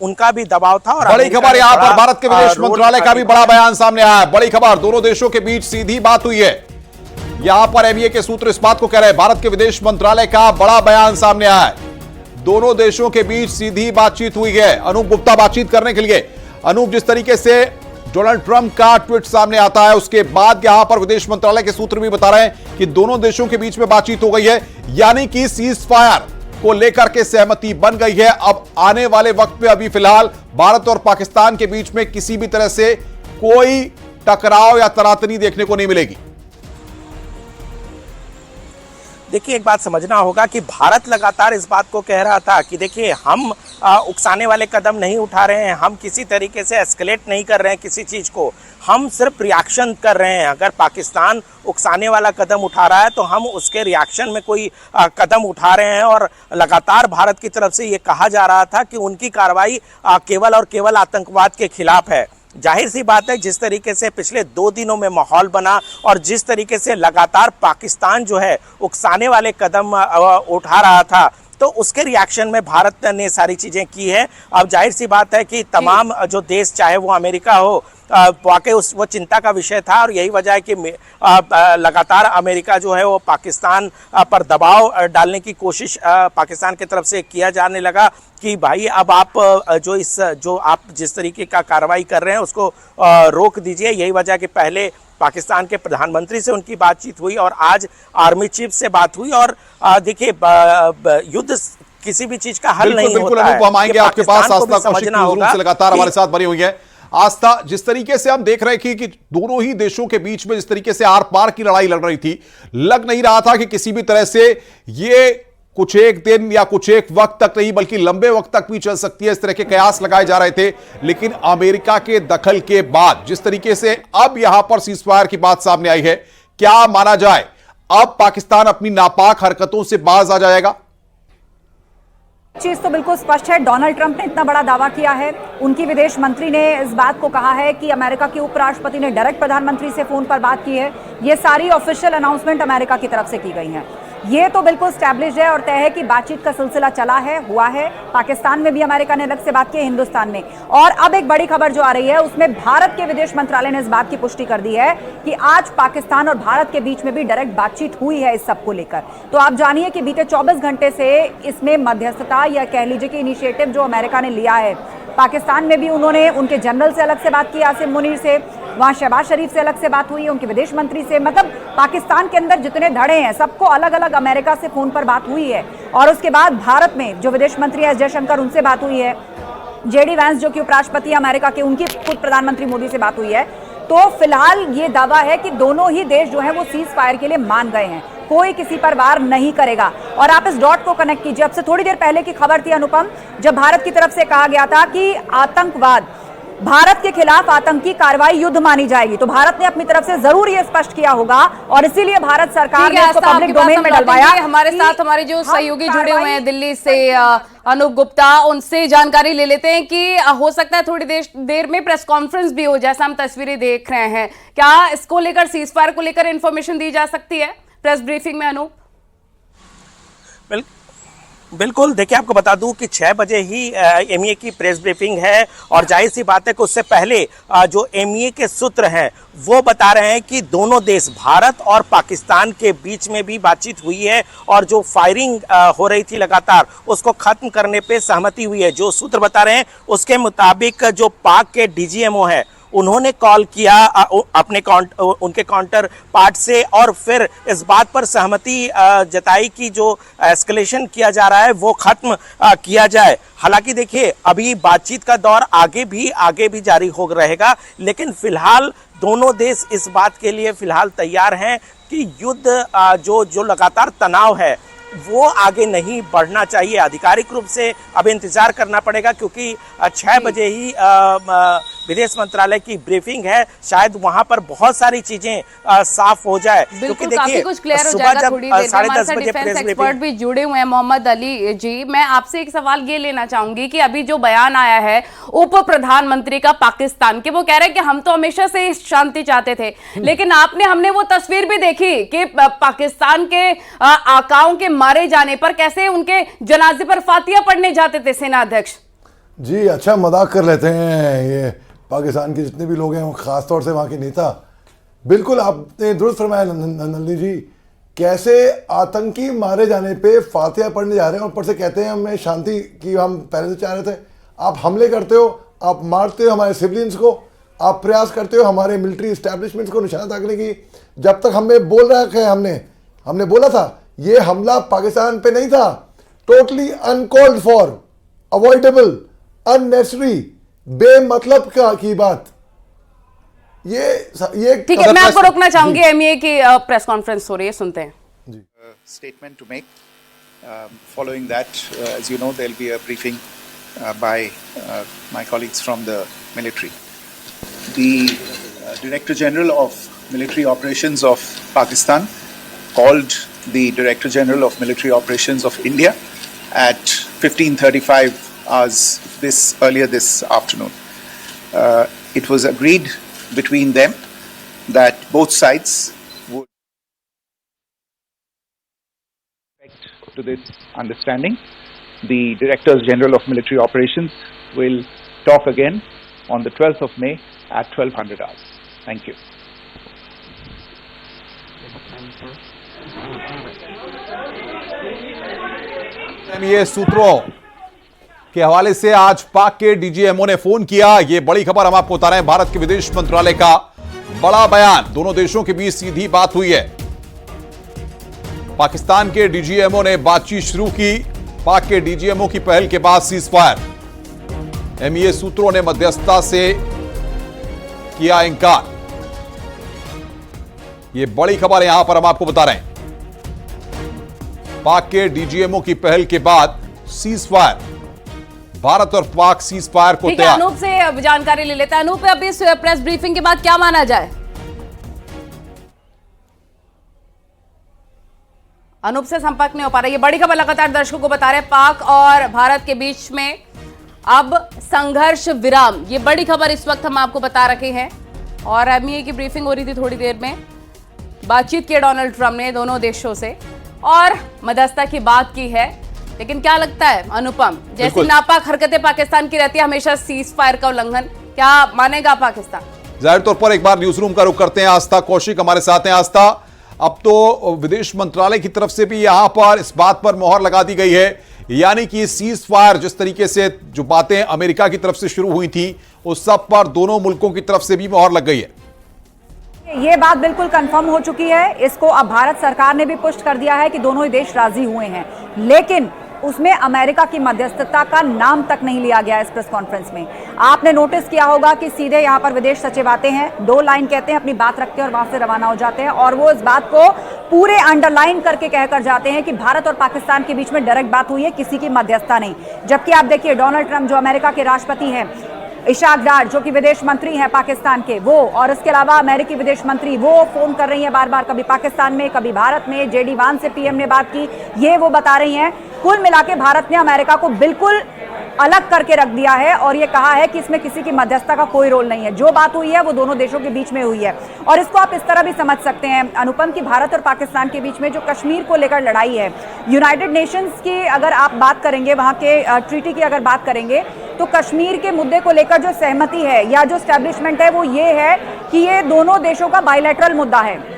उनका भी दबाव था। और बड़ी खबर यहां पर भारत के विदेश मंत्रालय का भी बड़ा बयान सामने आया है। बड़ी खबर, दोनों देशों के बीच सीधी बात हुई है। यहां पर एमईए के सूत्र इस बात को कह रहे हैं, भारत के विदेश मंत्रालय का बड़ा बयान सामने आया है। दोनों देशों के बीच सीधी बातचीत हुई है। अनूप गुप्ता बातचीत करने के लिए। अनूप, जिस तरीके से डोनाल्ड ट्रंप का ट्वीट सामने आता है, उसके बाद यहां पर विदेश मंत्रालय के सूत्र भी बता रहे हैं कि दोनों देशों के बीच में बातचीत हो गई है, यानी कि सीज फायर को लेकर के सहमति बन गई है। अब आने वाले वक्त में अभी फिलहाल भारत और पाकिस्तान के बीच में किसी भी तरह से कोई टकराव या तनातनी देखने को नहीं मिलेगी। देखिए, एक बात समझना होगा कि भारत लगातार इस बात को कह रहा था कि देखिए, हम उकसाने वाले कदम नहीं उठा रहे हैं, हम किसी तरीके से एस्केलेट नहीं कर रहे हैं किसी चीज़ को, हम सिर्फ रिएक्शन कर रहे हैं। अगर पाकिस्तान उकसाने वाला कदम उठा रहा है तो हम उसके रिएक्शन में कोई कदम उठा रहे हैं। और लगातार भारत की तरफ से ये कहा जा रहा था कि उनकी कार्रवाई केवल और केवल आतंकवाद के खिलाफ है। जाहिर सी बात है, जिस तरीके से पिछले 2 दिनों में माहौल बना और जिस तरीके से लगातार पाकिस्तान जो है उकसाने वाले कदम उठा रहा था, तो उसके रिएक्शन में भारत ने सारी चीज़ें की है। अब जाहिर सी बात है कि तमाम जो देश, चाहे वो अमेरिका हो, वाकई वो चिंता का विषय था। और यही वजह है कि लगातार अमेरिका जो है वो पाकिस्तान पर दबाव डालने की कोशिश पाकिस्तान की तरफ से किया जाने लगा कि भाई अब आप जो आप जिस तरीके का कार्रवाई कर रहे हैं उसको रोक दीजिए। यही वजह है कि पहले पाकिस्तान के प्रधानमंत्री से उनकी बातचीत हुई और आज आर्मी चीफ से बात हुई। और देखिए, युद्ध किसी भी चीज का हल नहीं होता है। हम आएंगे आपके पास। आस्था कौशिक से लगातार हमारे साथ बनी हुई है। आस्था, जिस तरीके से हम देख रहे हैं कि दोनों ही देशों के बीच में जिस तरीके से आर पार की लड़ाई लड़ रही थी, लग नहीं रहा था कि किसी भी तरह से ये कुछ एक दिन या कुछ एक वक्त तक नहीं बल्कि लंबे वक्त तक भी चल सकती है। इस तरह के कयास लगाए जा रहे थे, लेकिन अमेरिका के दखल के बाद जिस तरीके से अब यहां पर सीज फायर की बात सामने आई है, क्या माना जाए अब पाकिस्तान अपनी नापाक हरकतों से बाज आ जाएगा? चीज तो बिल्कुल स्पष्ट है। डोनाल्ड ट्रंप ने इतना बड़ा दावा किया है, उनकी विदेश मंत्री ने इस बात को कहा है कि अमेरिका के उपराष्ट्रपति ने डायरेक्ट प्रधानमंत्री से फोन पर बात की है। ये सारी ऑफिशियल अनाउंसमेंट अमेरिका की तरफ से की गई हैं। ये तो बिल्कुल स्टैब्लिश्ड है और तय है कि बातचीत का सिलसिला चला है, हुआ है। पाकिस्तान में भी अमेरिका ने अलग से बात की है, हिंदुस्तान में। और अब एक बड़ी खबर जो आ रही है उसमें भारत के विदेश मंत्रालय ने इस बात की पुष्टि कर दी है कि आज पाकिस्तान और भारत के बीच में भी डायरेक्ट बातचीत हुई है इस सब को लेकर। तो आप जानिए कि बीते 24 घंटे से इसमें मध्यस्थता या कह लीजिए कि इनिशिएटिव जो अमेरिका ने लिया है, पाकिस्तान में भी उन्होंने उनके जनरल से अलग से बात की, आसिम मुनीर से, वहां शहबाज शरीफ से अलग से बात हुई है, उनके विदेश मंत्री से। मतलब पाकिस्तान के अंदर जितने धड़े हैं सबको अलग अलग अमेरिका से फोन पर बात हुई है। और उसके बाद भारत में जो विदेश मंत्री एस जयशंकर, उनसे बात हुई है। जेडी वैंस जो कि उपराष्ट्रपति अमेरिका के, उनकी खुद प्रधानमंत्री मोदी से बात हुई है। तो फिलहाल ये दावा है कि दोनों ही देश जो है वो सीज फायर के लिए मान गए हैं, कोई किसी पर वार नहीं करेगा। और आप इस डॉट को कनेक्ट कीजिए। अब से थोड़ी देर पहले की खबर थी अनुपम, जब भारत की तरफ से कहा गया था कि आतंकवाद, भारत के खिलाफ आतंकी कार्रवाई युद्ध मानी जाएगी। तो भारत ने अपनी तरफ से जरूर ये स्पष्ट किया होगा और इसीलिए भारत सरकार ने इसको पब्लिक डोमेन में डलवाया। हमारे साथ हमारे जो सहयोगी जुड़े हुए हैं दिल्ली से, अनूप गुप्ता, उनसे जानकारी ले लेते हैं कि हो सकता है थोड़ी देर में प्रेस कॉन्फ्रेंस भी हो, जैसा हम तस्वीरें देख रहे हैं। क्या इसको लेकर, सीज फायर को लेकर इंफॉर्मेशन दी जा सकती है प्रेस ब्रीफिंग में अनूप? बिल्कुल, देखिए, आपको बता दूं कि 6 बजे ही एमईए की प्रेस ब्रीफिंग है। और जाहिर सी बात है कि उससे पहले जो एमईए के सूत्र हैं वो बता रहे हैं कि दोनों देश, भारत और पाकिस्तान के बीच में भी बातचीत हुई है और जो फायरिंग हो रही थी लगातार, उसको खत्म करने पे सहमति हुई है। जो सूत्र बता रहे हैं उसके मुताबिक जो पाक के डीजीएमओ है उन्होंने कॉल किया उनके काउंटर पार्ट से और फिर इस बात पर सहमति जताई कि जो एस्केलेशन किया जा रहा है वो खत्म किया जाए। हालांकि देखिए, अभी बातचीत का दौर आगे भी जारी हो रहेगा, लेकिन फिलहाल दोनों देश इस बात के लिए फिलहाल तैयार हैं कि युद्ध जो लगातार तनाव है वो आगे नहीं बढ़ना चाहिए। आधिकारिक रूप से अब इंतजार करना पड़ेगा, क्योंकि 6 बजे ही विदेश मंत्रालय की ब्रीफिंग है। शायद वहां पर बहुत सारी चीजें साफ हो जाए, क्योंकि देखिए कुछ क्लियर हो सुबह जाएगा। जब थोड़ी देर में 10:30 बजे डिफेंस प्रेस एक्सपर्ट भी जुड़े हुए हैं, मोहम्मद अली जी। मैं आपसे एक सवाल ये लेना चाहूंगी कि अभी जो बयान आया है उप प्रधानमंत्री का पाकिस्तान के, वो कह रहे हैं कि हम तो हमेशा से शांति चाहते थे, लेकिन हमने वो तस्वीर भी देखी कि पाकिस्तान के आकाओं के मारे जाने पर कैसे उनके जनाजे पर फातिया पढ़ने जाते थे सेना अध्यक्ष। जी अच्छा मजाक कर लेते हैं ये पाकिस्तान के जितने भी लोग हैं, ख़ासतौर से वहाँ के नेता। बिल्कुल आपने दुरुस्त फरमाया नंदनी जी, कैसे आतंकी मारे जाने पे फातिहा पढ़ने जा रहे हैं और ऊपर से कहते हैं हमें शांति की हम पहले से चाह रहे थे। आप हमले करते हो, आप मारते हो हमारे सिविलियंस को, आप प्रयास करते हो हमारे मिलिट्री इस्टेब्लिशमेंट्स को निशाना ताकने की। जब तक हमें बोल रखा है, हमने बोला था ये हमला पाकिस्तान पे नहीं था, totally uncalled for, avoidable, unnecessary, बेमतलब की बात। ये ठीक है, मैं आपको रोकना चाहूंगी। एमईए की प्रेस कॉन्फ्रेंस हो रही है, सुनते हैं। Statement to make. Following that, as you know, there will be a briefing by my colleagues from the military. The Director General of Military Operations of Pakistan called the Director General of Military Operations of India at 15:35 hours earlier this afternoon. It was agreed between them that both sides would respect to this understanding. The Directors General of Military Operations will talk again on the 12th of May at 1200 hours. Thank you. ये सूत्रों के हवाले से आज पाक के DGMO ने phone किया। ये बड़ी खबर हम आपको बता रहे हैं। भारत के विदेश मंत्रालय का बड़ा बयान, दोनों देशों के बीच सीधी बात हुई है। पाकिस्तान के डीजीएमओ ने बातचीत शुरू की। पाक के डीजीएमओ की पहल के बाद सीज फायर। एमईए सूत्रों ने मध्यस्थता से किया इंकार। ये बड़ी खबर यहां पर हम आपको बता रहे हैं। पाक के डीजीएमओ की पहल के बाद सीज फायर, भारत और पाक सीज फायर को ठीक है, अनूप से जानकारी ले लेते हैं। अनूप, अभी इस प्रेस ब्रीफिंग के बाद क्या माना जाए? अनूप से संपर्क नहीं हो पा रहा। ये बड़ी खबर लगातार दर्शकों को बता रहे हैं, पाक और भारत के बीच में अब संघर्ष विराम। ये बड़ी खबर इस वक्त हम आपको बता रखे हैं। और एमईए की ब्रीफिंग हो रही थी थोड़ी देर में, बातचीत की डोनाल्ड ट्रंप ने दोनों देशों से और मध्यस्थता की बात की है। लेकिन क्या लगता है अनुपम, जैसी नापाक हरकतें पाकिस्तान की रहती है हमेशा सीज फायर का उल्लंघन, क्या मानेगा पाकिस्तान? जाहिर तौर पर एक बार न्यूज रूम का रुख करते हैं। आस्था कौशिक हमारे साथ हैं। आस्था, अब तो विदेश मंत्रालय की तरफ से भी यहां पर इस बात पर मोहर लगा दी गई है, यानी कि सीज फायर जिस तरीके से जो बातें अमेरिका की तरफ से शुरू हुई थी उस सब पर दोनों मुल्कों की तरफ से भी मोहर लग गई है। ये बात बिल्कुल कंफर्म हो चुकी है। इसको अब भारत सरकार ने भी पुष्ट कर दिया है कि दोनों ही देश राजी हुए हैं, लेकिन उसमें अमेरिका की मध्यस्थता का नाम तक नहीं लिया गया इस प्रेस कॉन्फ्रेंस में। आपने नोटिस किया होगा कि सीधे यहां पर विदेश सचिव आते हैं, 2 लाइन कहते हैं, अपनी बात रखते हैं और वहां से रवाना हो जाते हैं। और वो इस बात को पूरे अंडरलाइन करके कहकर जाते हैं कि भारत और पाकिस्तान के बीच में डायरेक्ट बात हुई है, किसी की मध्यस्थता नहीं। जबकि आप देखिए डोनाल्ड ट्रंप जो अमेरिका के राष्ट्रपति हैं, इशाक डार जो कि विदेश मंत्री हैं पाकिस्तान के, वो और इसके अलावा अमेरिकी विदेश मंत्री वो फोन कर रही हैं बार बार, कभी पाकिस्तान में कभी भारत में। जेडी वांस से पीएम ने बात की, ये वो बता रही हैं। कुल मिला के भारत ने अमेरिका को बिल्कुल अलग करके रख दिया है और ये कहा है कि इसमें किसी की मध्यस्थता का कोई रोल नहीं है। जो बात हुई है वो दोनों देशों के बीच में हुई है। और इसको आप इस तरह भी समझ सकते हैं अनुपम कि भारत और पाकिस्तान के बीच में जो कश्मीर को लेकर लड़ाई है, यूनाइटेड नेशंस की अगर आप बात करेंगे, वहां के ट्रीटी की अगर बात करेंगे, तो कश्मीर के मुद्दे को लेकर जो सहमति है या जो स्टैब्लिशमेंट है वो ये है कि ये दोनों देशों का बायलैटरल मुद्दा है।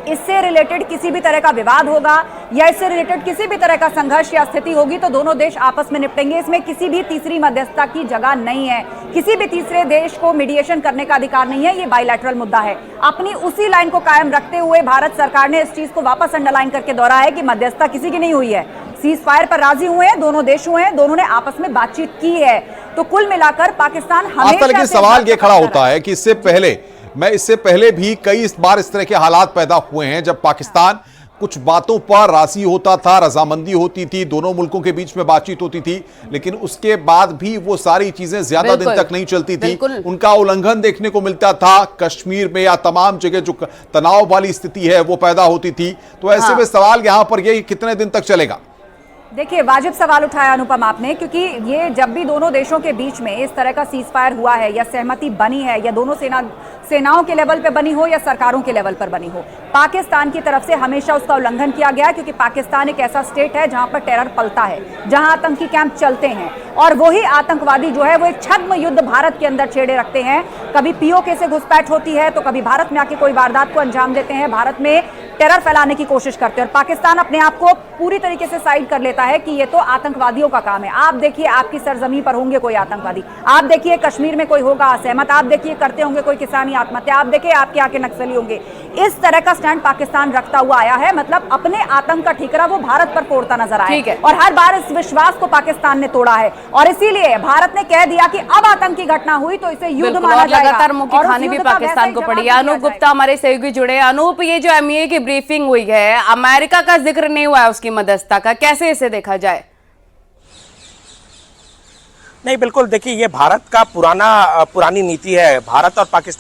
इससे रिलेटेड किसी भी तरह का विवाद होगा या इससे रिलेटेड किसी भी तरह का संघर्ष या स्थिति होगी तो दोनों देश आपस में निपटेंगे। इसमें किसी भी तीसरी मध्यस्थता की जगह नहीं है, किसी भी तीसरे देश को मीडिएशन करने का अधिकार नहीं है। ये बायलैटरल मुद्दा है। अपनी उसी लाइन को कायम रखते हुए भारत सरकार ने इस चीज को वापस अंडरलाइन करके दोहराया है कि मध्यस्थता किसी की नहीं हुई है। सीज फायर पर राजी हुए हैं, दोनों देश हुए हैं, दोनों ने आपस में बातचीत की है। तो कुल मिलाकर पाकिस्तान हमेशा लेकिन सवाल ये खड़ा होता है कि इससे पहले भी कई बार इस तरह के हालात पैदा हुए हैं जब पाकिस्तान कुछ बातों पर राजी होता था, रजामंदी होती थी, दोनों मुल्कों के बीच में बातचीत होती थी, लेकिन उसके बाद भी वो सारी चीजें ज्यादा दिन तक नहीं चलती थी। उनका उल्लंघन देखने को मिलता था कश्मीर में या तमाम जगह जो तनाव वाली स्थिति है वो पैदा होती थी। तो ऐसे में सवाल यहां पर ये कितने दिन तक चलेगा? देखिए, वाजिब सवाल उठाया अनुपम आपने, क्योंकि ये जब भी दोनों देशों के बीच में इस तरह का सीज फायर हुआ है या सहमति बनी है या दोनों सेनाओं के लेवल पे बनी हो या सरकारों के लेवल पर बनी हो, पाकिस्तान की तरफ से हमेशा उसका उल्लंघन किया गया, क्योंकि पाकिस्तान एक ऐसा स्टेट है जहां पर टेरर पलता है, जहां आतंकी कैंप चलते हैं, और वही आतंकवादी जो है वो एक छद्म युद्ध भारत के अंदर छेड़े रखते हैं। कभी पीओके से घुसपैठ होती है तो कभी भारत में आके कोई वारदात को अंजाम देते हैं, भारत में टेरर फैलाने की कोशिश करते हैं, और पाकिस्तान अपने आप को पूरी तरीके से साइड कर लेता है कि ये तो आतंकवादियों का काम है। आप देखिए आपकी सरजमीन पर होंगे कोई आतंकवादी, आप देखिए कश्मीर में कोई होगा असहमत, आप देखिए करते होंगे कोई किसानी आत्महत्या, आप देखिए आपके आके नक्सली होंगे। इस तरह का स्टैंड पाकिस्तान रखता हुआ आया है, मतलब अपने आतंक का ठीकरा वो भारत पर फोड़ता नजर आया है, और हर बार इस विश्वास को पाकिस्तान ने तोड़ा है, और इसीलिए भारत ने कह दिया कि अब आतंकी घटना हुई तो इसे युद्ध माना जाएगा। लगातार मुंह की खानी भी पाकिस्तान को पड़ी है। अनूप गुप्ता हमारे सहयोगी जुड़े। अनूप, ये जो एमईए की ब्रीफिंग हुई है, अमेरिका का जिक्र नहीं हुआ है उसकी मध्यस्थता का, कैसे इसे देखा जाए? नहीं, बिल्कुल देखिए, ये भारत का पुरानी नीति है। भारत और पाकिस्तान